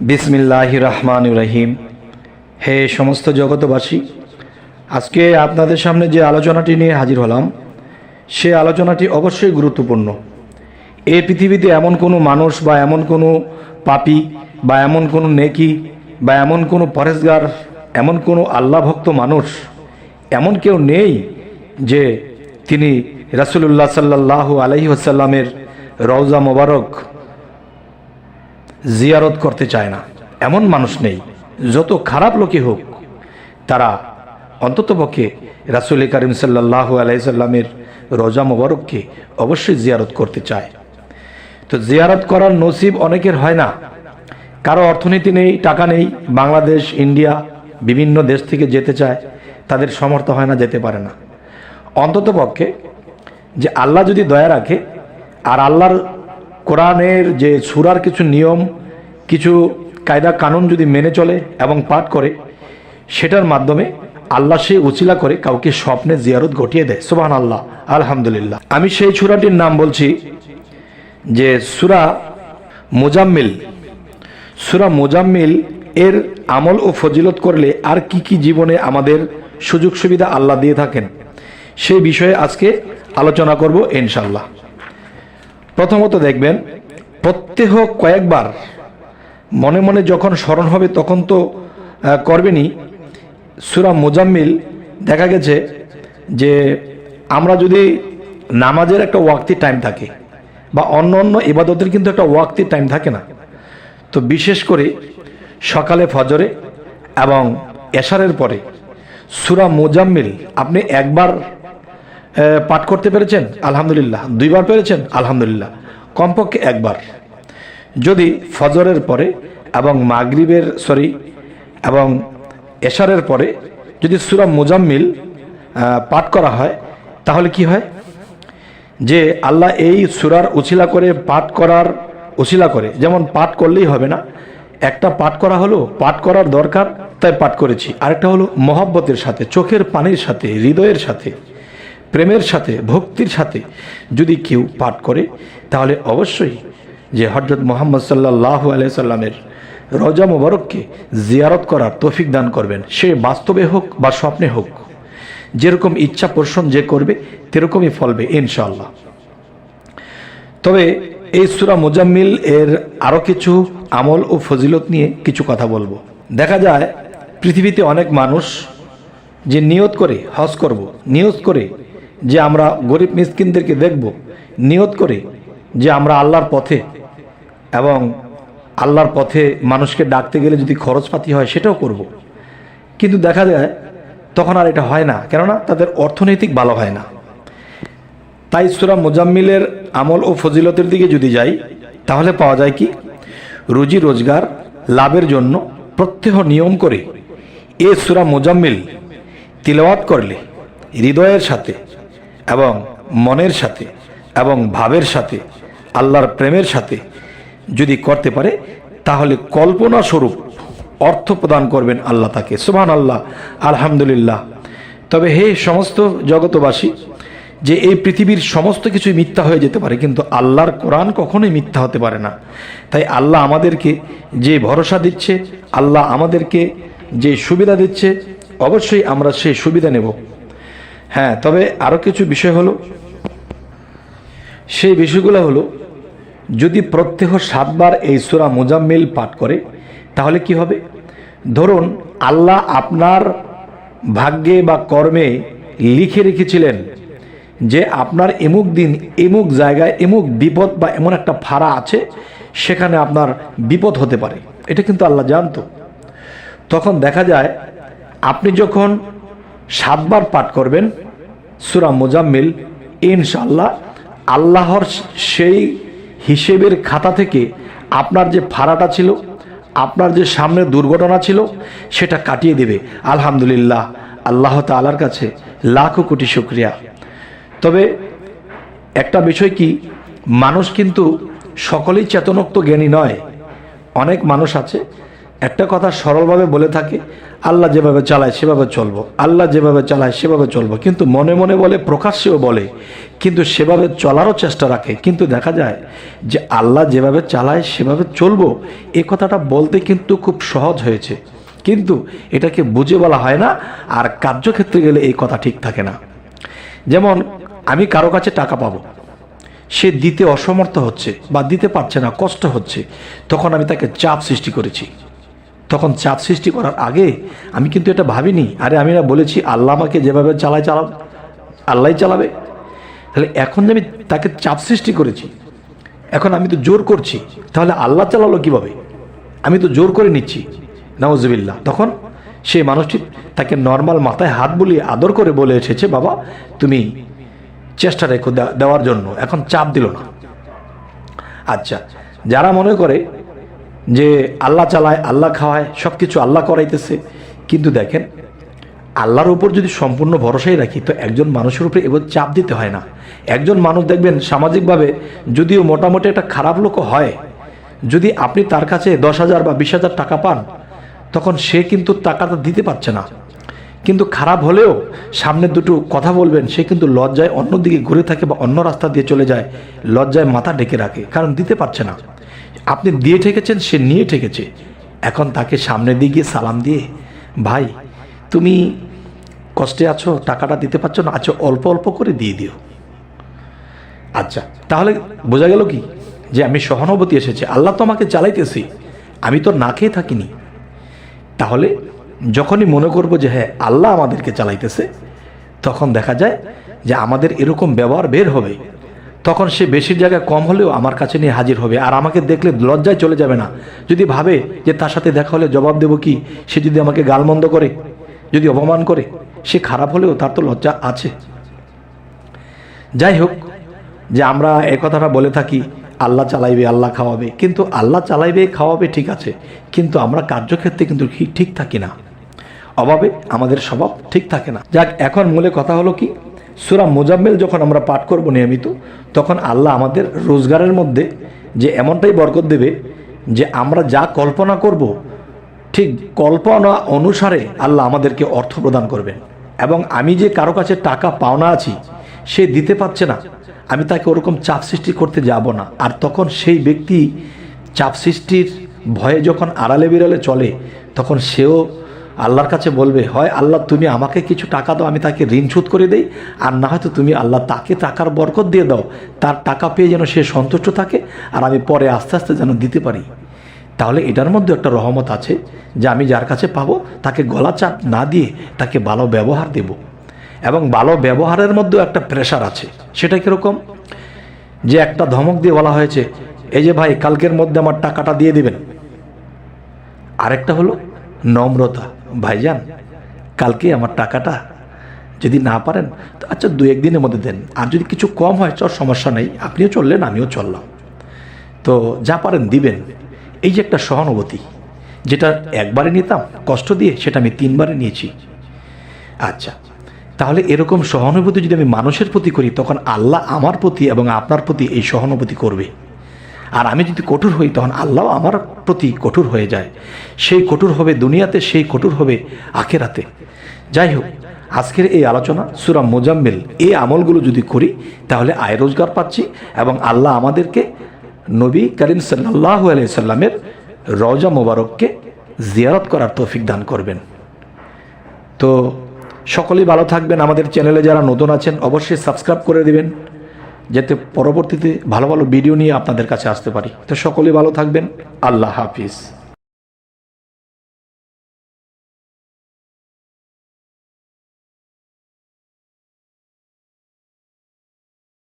বিসমিল্লাহির রহমানির রহিম। হে সমস্ত জগতবাসী, আজকে আপনাদের সামনে যে আলোচনাটি নিয়ে হাজির হলাম, সে আলোচনাটি অবশ্যই গুরুত্বপূর্ণ। এই পৃথিবীতে এমন কোনো মানুষ বা এমন কোনো পাপী বা এমন কোনো নেকি বা এমন কোনো পরেজগার, এমন কোনো আল্লাহ ভক্ত মানুষ এমন কেউ নেই যে তিনি রাসূলুল্লাহ সাল্লাল্লাহু আলাইহি ওয়াসাল্লামের রওজা মোবারক জিয়ারত করতে চায় না। এমন মানুষ নেই। যত খারাপ লোকই হোক, তারা অন্ততপক্ষে রাসূল করিম সাল্লাল্লাহু আলাইহি সাল্লামের রওজা মোবারককে অবশ্যই জিয়ারত করতে চায়। তো জিয়ারত করার নসিব অনেকের হয় না। কারো অর্থনীতি নেই, টাকা নেই, বাংলাদেশ, ইন্ডিয়া, বিভিন্ন দেশ থেকে যেতে চায়, তাদের সামর্থ্য হয় না, যেতে পারে না। অন্ততপক্ষে যে আল্লাহ যদি দয়া রাখে আর আল্লাহর কোরআনের যে সূরার কিছু নিয়ম, কিছু কায়দা কানুন যদি মেনে চলে এবং পাঠ করে, সেটার মাধ্যমে আল্লাহ সেই উছিলা করে কাউকে স্বপ্নে জিয়ারত ঘটিয়ে দেয়। সুবহানাল্লাহ, আলহামদুলিল্লাহ। আমি সেই সূরাটির নাম বলছি যে সূরা মুজাম্মিল। সূরা মুজাম্মিল এর আমল ও ফজিলত করলে আর কি কি জীবনে আমাদের সুযোগ সুবিধা আল্লাহ দিয়ে থাকেন, সেই বিষয়ে আজকে আলোচনা করব ইনশাআল্লাহ। প্রথমত দেখবেন, প্রত্যেক কয়েকবার মনে মনে যখন স্মরণ হবে তখন তো করবেনই। সূরা মুজাম্মিল দেখা গেছে যে আমরা যদি নামাজের একটা ওয়াক্তি টাইম থাকে বা অন্য অন্য ইবাদতের কিন্তু একটা ওয়াক্তি টাইম থাকে না, তো বিশেষ করে সকালে ফজরে এবং এশারের পরে সূরা মুজাম্মিল আপনি একবার পাঠ করতে পেরেছেন আলহামদুলিল্লাহ, দুইবার পেরেছেন আলহামদুলিল্লাহ, কমপক্ষে একবার। যদি ফজরের পরে এবং মাগরিবের এবং এশারের পরে যদি সূরা মুজাম্মিল পাঠ করা হয়, তাহলে কি হয় যে আল্লাহ এই সূরার উছিলা করে পাঠ করার উছিলা করে, যেমন পাঠ করলেই হবে না, একটা পাঠ করা হলো, পাঠ করার দরকার তাই পাঠ করেছি, আরেকটা হলো মহব্বতের সাথে, চোখের পানির সাথে, হৃদয়ের সাথে, প্রেমের সাথে, ভক্তির সাথে যদি কেউ পাঠ করে, তাহলে অবশ্যই যে হযরত মুহাম্মদ সাল্লাল্লাহু আলাইহি সাল্লামের রওজা মোবারককে জিয়ারত করার তৌফিক দান করবেন। সে বাস্তবে হোক বা স্বপ্নে হোক, যেরকম ইচ্ছা পোষণ যে করবে সেরকমই ফলবে ইনশাআল্লাহ। তবে এই সূরা মুজাম্মিল এর আরও কিছু আমল ও ফজিলত নিয়ে কিছু কথা বলবো। দেখা যায় পৃথিবীতে অনেক মানুষ যে নিয়ত করে হজ করব, নিয়ত করে যে আমরা গরিব মিসকিনদেরকে দেখব, নিয়ত করে যে আমরা আল্লাহর পথে এবং আল্লাহর পথে মানুষকে ডাকতে গেলে যদি খরচপাতি হয় সেটাও করব, কিন্তু দেখা যায় তখন আর এটা হয় না, কেননা তাদের অর্থনৈতিক ভালো হয় না। তাই সূরা মুজাম্মিলের আমল ও ফজিলতের দিকে যদি যাই, তাহলে পাওয়া যায় কি, রুজি রোজগার লাভের জন্য প্রত্যহ নিয়ম করে এ সূরা মুজাম্মিল তিলাওয়াত করলে হৃদয়ের সাথে এবং মনের সাথে এবং ভাবের সাথে, আল্লাহর প্রেমের সাথে যদি করতে পারে, তাহলে কল্পনা স্বরূপ অর্থ প্রদান করবেন আল্লাহ তাকে। সুবহানাল্লাহ, আলহামদুলিল্লাহ। তবে হে সমস্ত জগতবাসী, যে এই পৃথিবীর সমস্ত কিছুই মিথ্যা হয়ে যেতে পারে, কিন্তু আল্লাহর কোরআন কখনোই মিথ্যা হতে পারে না। তাই আল্লাহ আমাদেরকে যে ভরসা দিচ্ছে, আল্লাহ আমাদেরকে যে সুবিধা দিচ্ছে, অবশ্যই আমরা সেই সুবিধা নেব। হ্যাঁ, তবে আরও কিছু বিষয় হলো, সেই বিষয়গুলো হলো, যদি প্রত্যেক 7 বার এই সূরা মুজাম্মিল পাঠ করে, তাহলে কি হবে, ধরুন আল্লাহ আপনার ভাগ্যে বা কর্মে লিখে রেখেছিলেন যে আপনার এমুক দিন এমুক জায়গায় এমুক বিপদ বা এমন একটা ফাড়া আছে, সেখানে আপনার বিপদ হতে পারে, এটা কিন্তু আল্লাহ জানতো। তখন দেখা যায় আপনি যখন 7 বার পাঠ করবেন সূরা মুজাম্মিল, ইনশাআল্লাহ আল্লাহর সেই হিসেবের খাতা থেকে আপনার যে ফাড়াটা ছিল, আপনার যে সামনে দুর্ঘটনা ছিল, সেটা কাটিয়ে দেবে। আলহামদুলিল্লাহ, আল্লাহ তাআলার কাছে লাখো কোটি শুকরিয়া। তবে একটা বিষয় কি, মানুষ কিন্তু সকলেই চেতনোক্ত জ্ঞানী নয়। অনেক মানুষ আছে একটা কথা সরলভাবে বলে থাকে, আল্লাহ যেভাবে চালায় সেভাবে চলবো, আল্লাহ যেভাবে চালায় সেভাবে চলবো, কিন্তু মনে মনে বলে, প্রকাশ্যেও বলে, কিন্তু সেভাবে চলারও চেষ্টা রাখে। কিন্তু দেখা যায় যে আল্লাহ যেভাবে চালায় সেভাবে চলবো, এই কথাটা বলতে কিন্তু খুব সহজ হয়েছে, কিন্তু এটাকে বুঝে বলা হয় না, আর কার্যক্ষেত্রে গেলে এই কথা ঠিক থাকে না। যেমন আমি কারো কাছে টাকা পাবো, সে দিতে অসমর্থ হচ্ছে বা দিতে পারছে না, কষ্ট হচ্ছে, তখন আমি তাকে চাপ সৃষ্টি করেছি। তখন চাপ সৃষ্টি করার আগে আমি কিন্তু এটা ভাবিনি, আরে আমি না বলেছি আল্লাহ আমাকে যেভাবে চালায় আল্লাহই চালাবে। তাহলে এখন যে আমি তাকে চাপ সৃষ্টি করেছি, এখন আমি তো জোর করছি, তাহলে আল্লাহ চালালো কিভাবে? আমি তো জোর করে নিচ্ছি, নাউজুবিল্লাহ। তখন সেই মানুষটি তাকে নর্মাল মাথায় হাত বুলিয়ে আদর করে বলে এসেছে, বাবা তুমি চেষ্টা রেখো দেওয়ার জন্য, এখন চাপ দিল না। আচ্ছা, যারা মনে করে যে আল্লাহ চালায়, আল্লাহ খাওয়ায়, সব কিছু আল্লাহ করাইতেছে, কিন্তু দেখেন আল্লাহর উপর যদি সম্পূর্ণ ভরসাই রাখি, তো একজন মানুষের উপরে এবার চাপ দিতে হয় না। একজন মানুষ দেখবেন সামাজিকভাবে যদিও মোটামুটি একটা খারাপ লোক হয়, যদি আপনি তার কাছে 10,000 বা 20,000 টাকা পান, তখন সে কিন্তু টাকাটা দিতে পারছে না, কিন্তু খারাপ হলেও সামনে দুটো কথা বলবেন, সে কিন্তু লজ্জায় অন্যদিকে ঘুরে থাকে বা অন্য রাস্তা দিয়ে চলে যায়, লজ্জায় মাথা ঢেকে রাখে, কারণ দিতে পারছে না। আপনি দিয়ে ঠেকেছেন, সে নিয়ে ঠেকেছে, এখন তাকে সামনে দিয়ে গিয়ে সালাম দিয়ে, ভাই তুমি কষ্টে আছো, টাকাটা দিতে পারছো না, আচ্ছা অল্প অল্প করে দিয়ে দিও। আচ্ছা, তাহলে বোঝা গেল কি যে আমি সহানুভূতি এসেছে, আল্লাহ তো আমাকে চালাইতেছি, আমি তো না খেয়ে থাকিনি। তাহলে যখনই মনে করব যে হ্যাঁ আল্লাহ আমাদেরকে চালাইতেছে, তখন দেখা যায় যে আমাদের এরকম ব্যবহার বের হবে, তখন সে বেশির জায়গায় কম হলেও আমার কাছে নিয়ে হাজির হবে, আর আমাকে দেখলে লজ্জায় চলে যাবে না। যদি ভাবে যে তার সাথে দেখা হলে জবাব দেব কি, সে যদি আমাকে গালমন্দ করে, যদি অপমান করে, সে খারাপ হলেও তার তো লজ্জা আছে। যাই হোক, যে আমরা এ কথাটা বলে থাকি আল্লাহ চালাইবে, আল্লাহ খাওয়াবে, কিন্তু আল্লাহ চালাইবে খাওয়াবে ঠিক আছে, কিন্তু আমরা কার্যক্ষেত্রে কিন্তু ঠিক থাকি না, অভাবে আমাদের স্বভাব ঠিক থাকে না। যাক, এখন মূলে কথা হলো কি, সূরা মুজাম্মিল যখন আমরা পাঠ করব নিয়মিত, তখন আল্লাহ আমাদের রোজগারের মধ্যে যে এমনটাই বরকত দেবে যে আমরা যা কল্পনা করব ঠিক কল্পনা অনুসারে আল্লাহ আমাদেরকে অর্থ প্রদান করবেন। এবং আমি যে কারো কাছে টাকা পাওনা আছি, সে দিতে পারছে না, আমি তাকে ওরকম চাপ সৃষ্টি করতে যাব না। আর তখন সেই ব্যক্তি চাপ সৃষ্টির ভয়ে যখন আড়ালে বিড়ালে চলে, তখন সেও আল্লাহর কাছে বলবে, হয় আল্লাহ তুমি আমাকে কিছু টাকা দাও, আমি তাকে ঋণ শোধ করে দেই, আর না হয়তো তুমি আল্লাহ তাকে টাকার বরকত দিয়ে দাও, তার টাকা পেয়ে যেন সে সন্তুষ্ট থাকে, আর আমি পরে আস্তে আস্তে যেন দিতে পারি। তাহলে এটার মধ্যে একটা রহমত আছে যে আমি যার কাছে পাবো তাকে গলা চাপ না দিয়ে তাকে ভালো ব্যবহার দেব। এবং ভালো ব্যবহারের মধ্যেও একটা প্রেশার আছে। সেটা কীরকম, যে একটা ধমক দিয়ে বলা হয়েছে, এই যে ভাই কালকের মধ্যে আমার টাকাটা দিয়ে দিবেন। আরেকটা হলো নম্রতা, ভাইজান কালকে আমার টাকাটা যদি না পারেন তো আচ্ছা 2-1 দিনের মধ্যে দেন, আর যদি কিছু কম হয় চল সমস্যা নেই, আপনিও চললেন আমিও চললাম, তো যা পারেন দিবেন। এই যে একটা সহানুভূতি, যেটা একবারে নিতাম কষ্ট দিয়ে, সেটা আমি 3 বারে নিয়েছি। আচ্ছা, তাহলে এরকম সহানুভূতি যদি আমি মানুষের প্রতি করি, তখন আল্লাহ আমার প্রতি এবং আপনার প্রতি এই সহানুভূতি করবে। আর আমি যদি কঠোর হই, তখন আল্লাহ আমার প্রতি কঠোর হয়ে যায়। সেই কঠোর হবে দুনিয়াতে, সেই কঠোর হবে আখিরাতে। যাই হোক, আজকের এই আলোচনা সূরা মুজাম্মিল, এই আমলগুলো যদি করি তাহলে আয় রোজগার পাচ্ছি, এবং আল্লাহ আমাদেরকে নবী করিম সাল্লাল্লাহু আলাইহি সাল্লামের রওজা মোবারককে জিয়ারত করার তৌফিক দান করবেন। তো সকলেই ভালো থাকবেন। আমাদের চ্যানেলে যারা নতুন আছেন অবশ্যই সাবস্ক্রাইব করে দিবেন, যাতে পরবর্তীতে ভালো ভালো ভিডিও নিয়ে আপনাদের কাছে আসতে পারি। তো সকলেই ভালো থাকবেন। আল্লাহ হাফিজ।